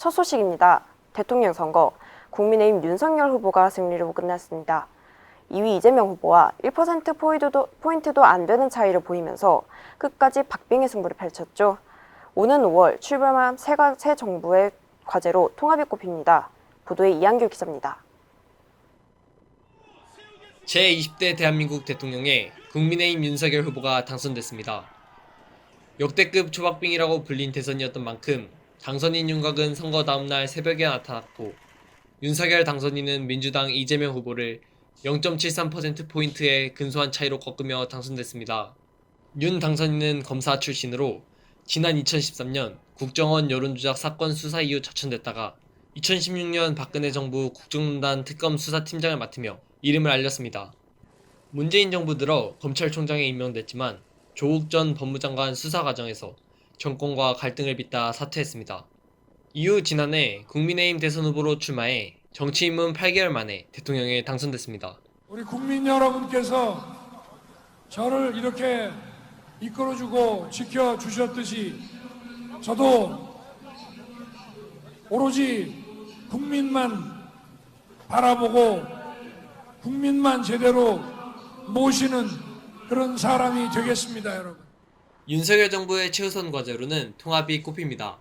첫 소식입니다. 대통령 선거, 국민의힘 윤석열 후보가 승리로 끝났습니다. 2위 이재명 후보와 1%포인트도 안 되는 차이를 보이면서 끝까지 박빙의 승부를 펼쳤죠. 오는 5월 출범한 새 정부의 과제로 통합이 꼽힙니다. 보도에 이한규 기자입니다. 제20대 대한민국 대통령에 국민의힘 윤석열 후보가 당선됐습니다. 역대급 초박빙이라고 불린 대선이었던 만큼 당선인 윤곽은 선거 다음날 새벽에 나타났고 윤석열 당선인은 민주당 이재명 후보를 0.73%포인트의 근소한 차이로 꺾으며 당선됐습니다. 윤 당선인은 검사 출신으로 지난 2013년 국정원 여론조작 사건 수사 이후 자천됐다가 2016년 박근혜 정부 국정농단 특검 수사팀장을 맡으며 이름을 알렸습니다. 문재인 정부 들어 검찰총장에 임명됐지만 조국 전 법무장관 수사 과정에서 정권과 갈등을 빚다 사퇴했습니다. 이후 지난해 국민의힘 대선 후보로 출마해 정치 입문 8개월 만에 대통령에 당선됐습니다. 우리 국민 여러분께서 저를 이렇게 이끌어주고 지켜주셨듯이 저도 오로지 국민만 바라보고 국민만 제대로 모시는 그런 사람이 되겠습니다, 여러분. 윤석열 정부의 최우선 과제로는 통합이 꼽힙니다.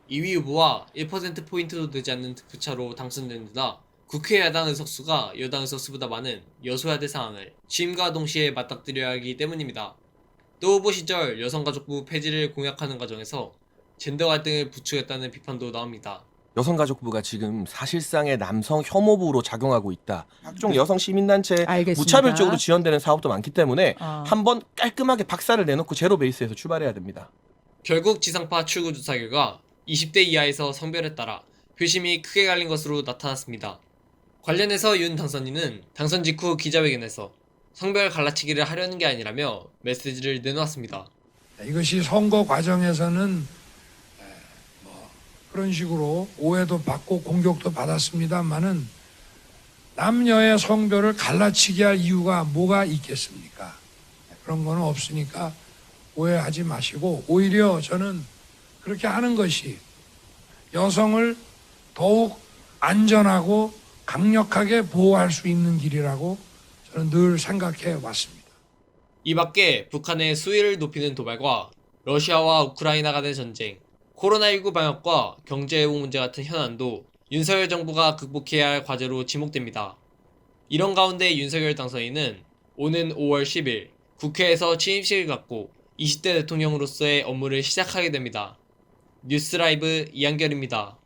2위 후보와 1%포인트도 되지 않는 득표차로 당선된 데다 국회 야당 의석수가 여당 의석수보다 많은 여소야대 상황을 취임과 동시에 맞닥뜨려야 하기 때문입니다. 또 후보 시절 여성가족부 폐지를 공약하는 과정에서 젠더 갈등을 부추겼다는 비판도 나옵니다. 여성가족부가 지금 사실상의 남성 혐오부로 작용하고 있다. 각종 여성 시민단체 알겠습니다. 무차별적으로 지원되는 사업도 많기 때문에 한번 깔끔하게 박살을 내놓고 제로 베이스에서 출발해야 됩니다. 결국 지상파 출구 조사 결과 20대 이하에서 성별에 따라 표심이 크게 갈린 것으로 나타났습니다. 관련해서 윤 당선인은 당선 직후 기자회견에서 성별 갈라치기를 하려는 게 아니라며 메시지를 내놓았습니다. 이것이 선거 과정에서는 그런 식으로 오해도 받고 공격도 받았습니다만은 남녀의 성별을 갈라치기 할 이유가 뭐가 있겠습니까? 그런 거는 없으니까 오해하지 마시고 오히려 저는 그렇게 하는 것이 여성을 더욱 안전하고 강력하게 보호할 수 있는 길이라고 저는 늘 생각해 왔습니다. 이 밖에 북한의 수위를 높이는 도발과 러시아와 우크라이나 간의 전쟁, 코로나19 방역과 경제회복 문제 같은 현안도 윤석열 정부가 극복해야 할 과제로 지목됩니다. 이런 가운데 윤석열 당선인은 오는 5월 10일 국회에서 취임식을 갖고 20대 대통령으로서의 업무를 시작하게 됩니다. 뉴스라이브 이한결입니다.